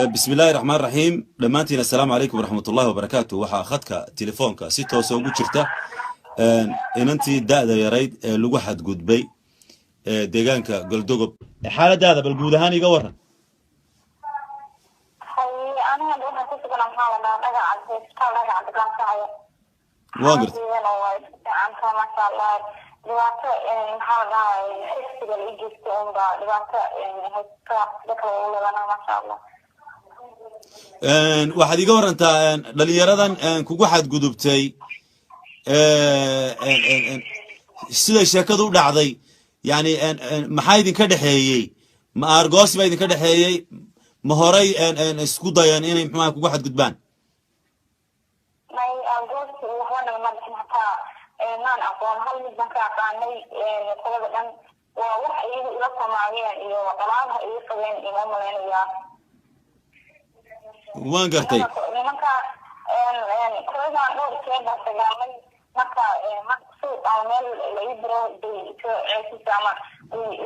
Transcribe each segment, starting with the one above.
بسم الله الرحمن الرحيم دمانتينا السلام عليكم ورحمة الله وبركاته وحا خدك تليفونك سيتو سوغو جرتا ان انتي دادا يريد لوغو حد قدبي ديغانك قلدوغب حالة دادا بالقودهان يقا ورن أنا دوما كنت أقول لهم حالة أنا عندي أنا عندي كلام صحيح. واقرت. أنا ما شاء الله دلوقتي حالة حسي بالإيجيست دلوقتي هسه ذكر أنا ما شاء الله. waxaad iga warantaa dhalinyaradan kugu xadgudubtay sida sheekadu u dhacday yani maxaa idinka dhaxeeyay ma argos baa idinka dhaxeeyay ma horay isku dayeen inay maxaa kugu xadgudbaan may argos waxna ma dhaxnata naan aqoon hal mid baan ka aqaanay qolada dhan waa wax iyagu ila samaayeen iyo qalaadaha ay qabeen inoo maleynaya waan gartay nimanka kooxdan dhowr jeer baan dagaalmay marka maqsuud ama meel la ibro ama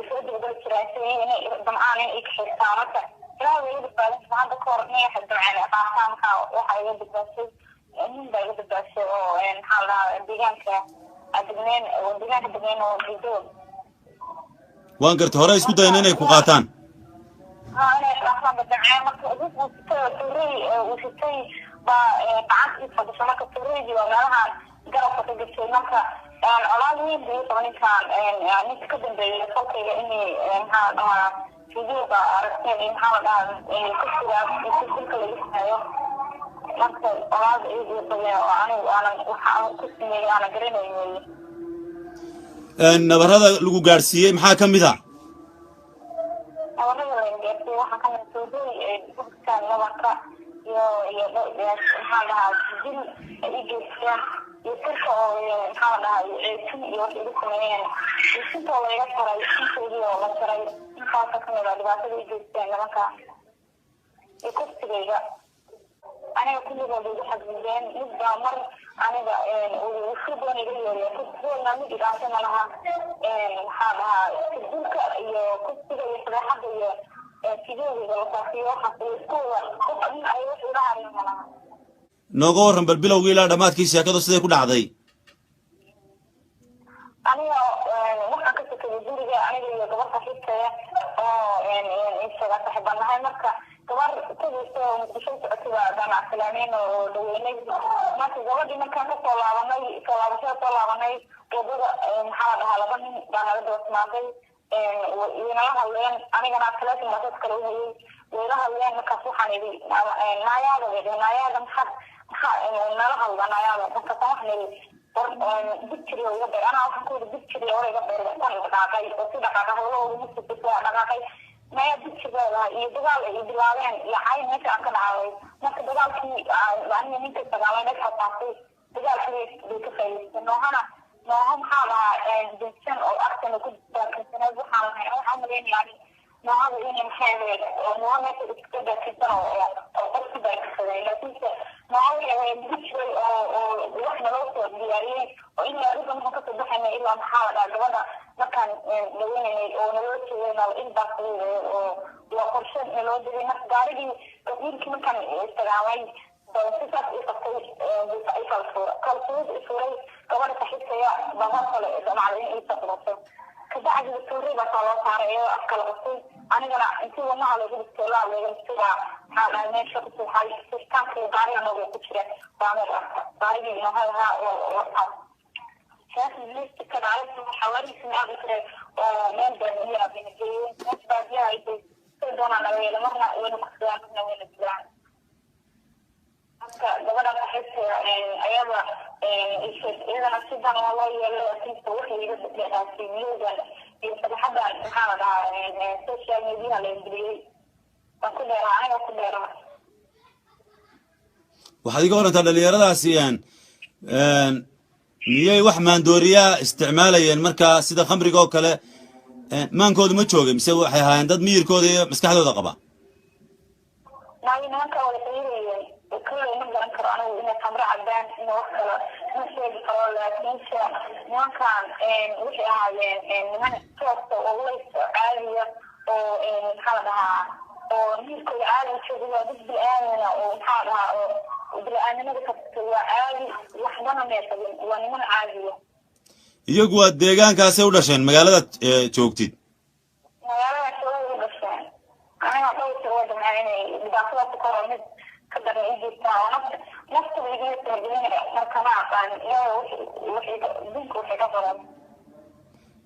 isoo degdeg jiraan inay damcaan inay ka xirtaan marka ilaa way badbaadin hadda ka hor inay xadaan qaataanka waxa ay badbaashay nin baa iga badbaashay oo maxaa la deegaanka adageen oo bidow waan gartay hore isku dayeen inay ku qaataan أنا أصلاً بدعم مركز توري وشتي بعد فدش مركز توري ومالها جرب تجد مركز العلاجي بيطلعني كان يعني تقدم بالفوق لأني هذا فيديو بعرفتني هذا كسر كل اسمه مركز العلاجي بيطلعني وأنا كسرني أنا قريني nabarada lagu gaarsiiyay maxaa kamid ah waxa ka mid ah nabarka iyo maxaa lahaa jil ay geystaan iyo turka oo maxaa lahaa iyo wax ugu sameeyeen inta laga taray intoodii oo la taray intaas ka mid ah dhibaatada ay geystaan nabarka iyo kursigayga aniga kulligooda igu xadgudbeen midba mar aniga si doon iga yeelay kursigoodna mid idaansana lahaa maxaa lahaa dulka iyo kursiga iyo sadeexada iyo nooga waran bal bilowgii ilaa dhammaadkii sheekadu siday ku dhacday aniga waxaan ka sakaday guriga aniga iyo gabar saaxiibtaya oo isaga saaxiibanahay marka gabar kudaysa oo muqdisho socotay baan islaamiin oo dhaweynay marka gabadhii markaan ka soo laabanay wadada maxaa la dhahaa laba nin baa naga doosmaaday inala hadleen anigana telefoon ma dad kale hayay wayla hadleen markaas waxaan idhi naayaada maxaa nala hadla naayaada markaas waxaan idhi dibjiri iga beer anaa waxaan ku idhi dibjiri hore iga beer waxaan dhaqaaqay oo si dhaqaaqay hawlahooda muskisa waa dhaqaaqay maya dibjirgeeda iyo dagaal ay bilaabeen iyo cay meesha aan ka dhacday marka dagaalkii aniga ninka dagaalay meesha taasay dagaalkii bay ka faa'iidaysteen nooha maxaa lahaa dinsan oo agtana ku daakirsaneed waxaan maleynayaa noohada inay maxaaheed oo nooha meesha iska daakirsan oo qofku daakirsadeen laakiinse nooha waxay lagu jiray oo wax naloo soo diyaariyey oo ilaa adiga maxaan kasoo baxayna ilaa maxaa la dhaha gabadha markaan dhaweynanay oo naloo jeeday ilbaasay oo waa qorshe naloo digay marka gaarigii wiilkii markaan istagaamay sidaas ii qabtay ay kalsuud isuuray gabadha saxiibtaya baan kale damacday in ay saqrato kabacdi suuray baa loo saaray iyadoo afka la qabtay anigana intii wadnaha lagu dhigtay laa laga dhigtay maxaa dhahay meesha ku suuxay sistaankii gaariga nooga ku jira baamir gaarigii noohaha oo شاف الناس كان عارف حوالي سنة قبل ومن بديها بنجيب ناس بديها يجي كلهم على وين مرنا وين كسران مرنا وين كسران gabadha waxay ayada iyadana sidan walaa yeelay asiibta waxay iga dhexaysay miyogan iyo saddexadan maxaa la dhahaa social media la ingeliyey waan ku dheeraa aniga ku dheeraa waxaad iga warantaa dhalinyaradaasi miyay wax maandooriyaa isticmaalayeen markaa sida khamriga oo kale maankooda ma joogay mise waxay ahaayeen dad miyirkooda iyo maskaxdooda qaba nimanka wada xiriirayeen كل ما كان كرانو إن كاميرا عدان إنه وصل نشيد كرول لكنش ما كان وش هذا من توصل والله عالية أو حالها وميلك العالي شغله ضد الآمنة وحالها وبالآمنة كتبت وعالي وحضنا ميتين ونمون عالية iyagu waa deegaankaasay u dhasheen magaalada joogtid magaalada soo dhasheen aniga dhowr wada maayay dhibaatada ku koronid ka daran u jirtaa oo nafta iga tarbiyanaya marka ma aqaan iyo wixii dinku wixii ka qoran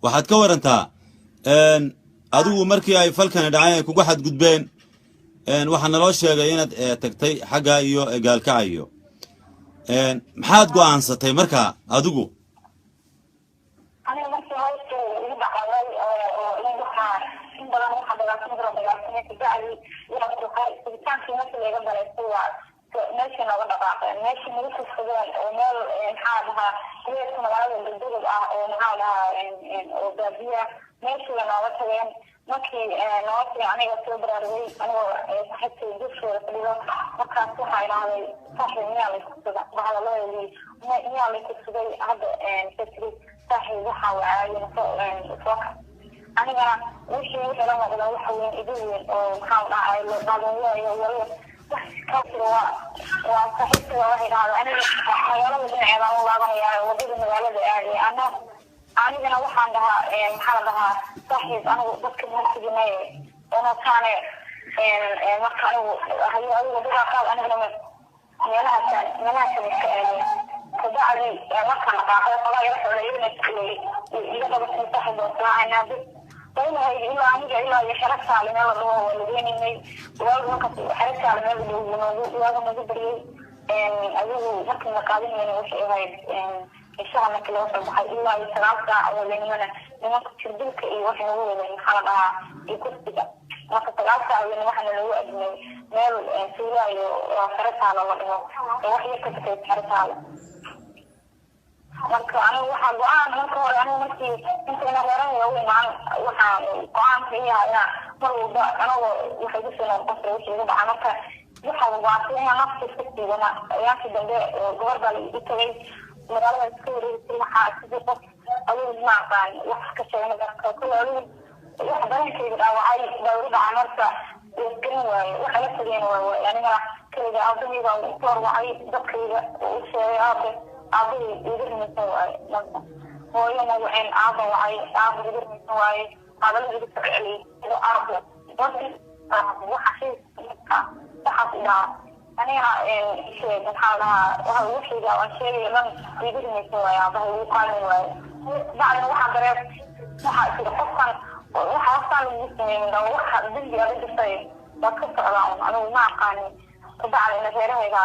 waxaad ka warantaa adigu markii ay falkani dhaceen ay kugu xadgudbeen waxaa naloo sheegay inaad tagtay xagga iyo gaalkacayo maxaad go'aansatay markaa adigu أنا مثل هاي يبقى علي يبقى بدل ما حد يعرف مدرب يعرفني تجعلي يعرف هاي كان في مثل يقدر يسوي ماشي أنا وضع بعض ماشي ملوك السودان ومال حالها هي اسمها على الدول وحالها وبابية ماشي أنا وترين مكي نوصي يعني وتبرر لي أنا حتى يدش ويقولوا مكان صحة يعني صحي ميالي كسودان وهذا لا يلي ميالي كسودان هذا فكري صحي وحى وعالي فوق أنا وشي لما قلنا وحوين إدوين ومحاولة عائلة بعضهم يوم كثر وصحيح واحد هذا أنا حيوانات من عظام الله يعني وجود المجال يعني أنا وحى عندها محلها صحيح أنا بذكر نفسي جميع أنا كان مكانه هي أول بدأ قال أنا لما يلاها كان فبعدي مكان قاعد الله يرحم لي إذا بس نصحب وطلعنا طيب هاي إلا عمود إلا يحرك على مال الله والديني وهذا مكان حرك على مال الله وهذا ما جبري أيه مكان قاعدين من وش هاي الشهر مكان وصل بحي إلا يتناسى أولين لما كنت تبدلك إيه وحنا هو من حالها يكتب ما كنت تناسى أولين وحنا اللي هو أبني مال سوريا وحرك على الله وحنا كنت حرك على marka anigu waxa go'aan marka hore anigu markii inta horey oo waxa go'aan fiiyaa mar walba anigu waxa ku soo noqday wixii dhacay marka waxa go'aansanaya nafsi fikrigana yaanki dambe gobolka ii tagay magaalada isku wareegtay waxa sidii qof adigu ma aqaan wax ka sheegay marka kullu wax barankayga dhaawacay dawladda marka iskin waaye waxa la tagay waaye aniga kaliya ardayda oo soo wacay dadkayga oo sheegay أبي يقدر يسوي مثلا هو يوم وين أبى وعي أبى يقدر يسوي هذا اللي يقدر عليه إذا أبى بس وحشي وحشي أنا شيء بحالها وهو شيء أو شيء من يقدر يسوي أبى يقال وعي بعد واحد درس واحد كده خصنا واحد أصلا يسمي من ده واحد بدي أبي يسوي بكسر علىهم أنا ما قاني بعد إن غيره إذا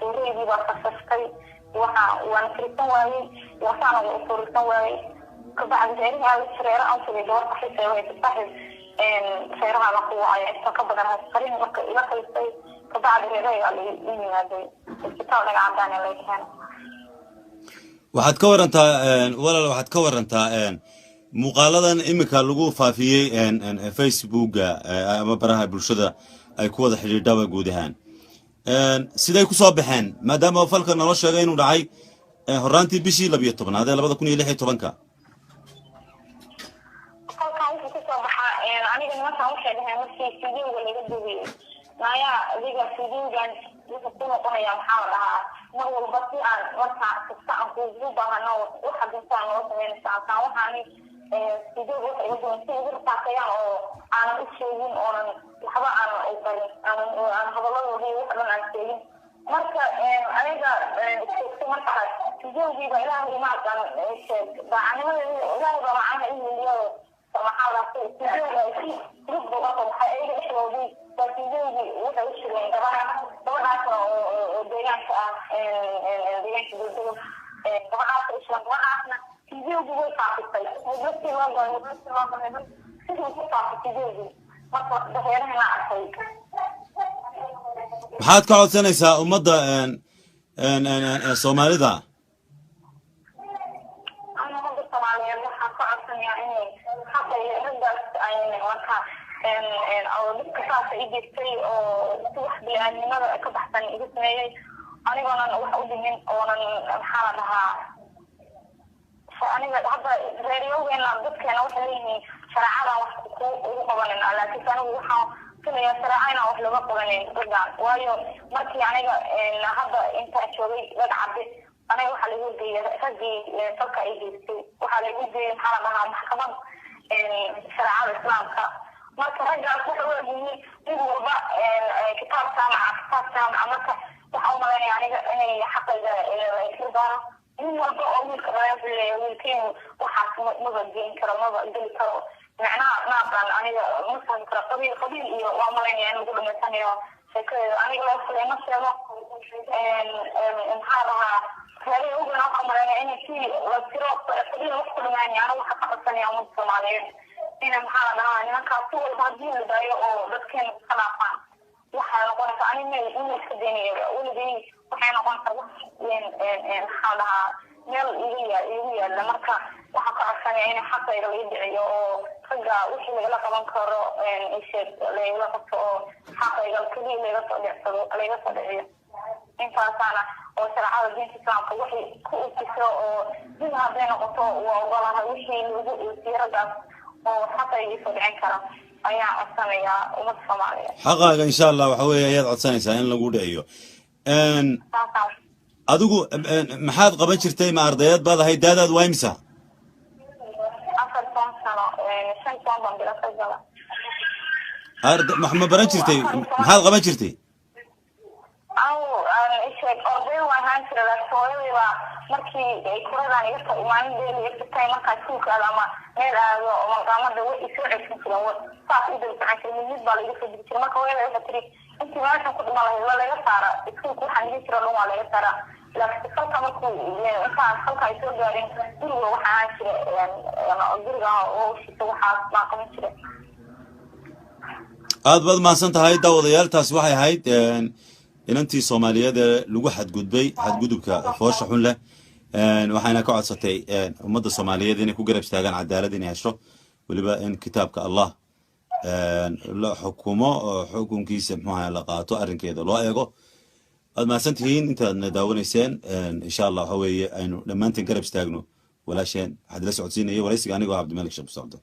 سوري دي بخصصتي وأنا كريتان واي وأنا وصورتان واي كبعد ذلك هذا السرير أو في دور حسي وهي تستحب سيرها على قوة يعني تقبل أنها السرير إلى كل كبعد ذلك اللي يجي هذا الكتاب اللي عندنا اللي كان waxaad ka warantaa walaal waxaad ka warantaa muuqaaladan imika lagu faafiyay Facebook ama baraha bulshada ay ku wada xiriirada guud ahaan siday ku soo baxeen maadaama falka nala sheegay inuu dhacay horaantii bishii 12 ee 2016 halkaan ku soo baxa aniga markaan u sheegay markii fiidiyowga laga duubay maaya adiga fiidiyowgan wuxuu ku noqonayaa maxaa lahaa mar walba si aan markaa aan ku baahano waxa dintaan loo sameynaa waxaan fiidiyowga igu doonay ugu taaqayaan oo aanan u sheegin oonan waxba aanan u barin aan hadalladooda wax dhan aan sheegin marka aniga isku markaa fiidiyowgiiba ilaahay ma aqaan sheeg bacanimada ilaahay baa macnaha in miliyo maxaa la fiidiyowga si rubba waxay ay sheegay fiidiyowgi wuxuu u sheegay gabadhaas oo deegaanka ah deegaanka dowladda gabadhaasna fiidiyowgi way faafisay muddo loo go'ay sidii ku faafisay fiidiyowgi marka daheeraha arkay maxaad ka codsanaysaa ummadda Soomaalida أنا ما قلت على الحق عشان يعني حتى يرجع يعني وقتها أو بكفاءة يجي شيء أو واحد يعني ما كنت أحسن يجي شيء أنا وانا واحد من وانا حالها فأنا هذا غير يوم أنا بس كان وحدي شرعنا وقبلنا على كيف أنا وحنا كلية سرعين أو حلوة قبلين رجع وايو مركي يعني هذا أنت شوي رجع عبد أنا وحلا يودي فجي فك أيدي وحلا يودي حرمها محكمة سرعة الإسلام مركي رجع كله يقول بقى كتاب سامع مركي وحاول يعني حق الكردان من وضع أول كمان في الويكين وحاس مبدين كرا مبدين كرا معناه ناقل أنا مثلا كرا قبيل وعملين يعني نقول مثلا فكر أنا لو في مثلا هذا هذا هو ناقل أنا إني في وسيرة قبيل وقت يعني أنا وحق الثانية مصر عليه إن هذا أنا كاتول هذه البداية أو بس كان خلافان waxaa noqonaysa anina inuu iska deenayo weligeey waxay noqonaysaa wax maxaa dhahaa meel igu yaalla marka waxaa ka codsanaya in xaqayga laga dhiciyo oo ragga wixii lagala qaban karo isheeg lagala qabto oo xaqayga keliya laga soo dhiciyo intaasaana oo sharcada diinta islaamka wixii ku ujiso oo dib hadday noqoto waa ogolahay wixii lagu uusiyo raggaas oo xaqayga soo dhicin kara ayaa codsanaya ummadda Soomaaliyeed xaqaaga insha Allah waxa weeye ayaad codsanaysaa in lagu dhiciyo adigu maxaad qaban jirtay ma ardayad baad ahayd daadaad waa imisa 4 sano 5 sano bila sajala ma baran jirtay maxaad qaban jirtay arday waxaan jiray sooyada markii ay kuradan iga soo imaanin deeliga xitaa markaa suuqa ama meel aado oo maqaamada way soo ceshan jireen saas u dalbacay mid baa laga soo jiray marka way la tiri intii meesha ku dhimalay la laga saara iskuulku waxaan dhihi jiray waa laga saara laakiin halka markuu intaan halka ay soo gaareen guriga waxaan jiray guriga oo shito waxaa ma qaban jiray aad baad maasan tahay daawadayaal taas waxay ahayd inantii Soomaaliyeed lagu xadgudubka foosha xun leh waxayna ka codsatay ummadda Soomaaliyeed inay ku garab istaagaan cadaalad inay hesho waliba in kitaabka Allah la xukumo xukunkiisa maxaa la qaato arrinkeeda loo eego aad maasantihiin intaad daawanayseen insha Allah waxa weeye aynu dhamaanteen garab istaagno walaasheen waxaad la socodsiinayay waraysiga anigoo Cabdi Malik Sheekh Mustafa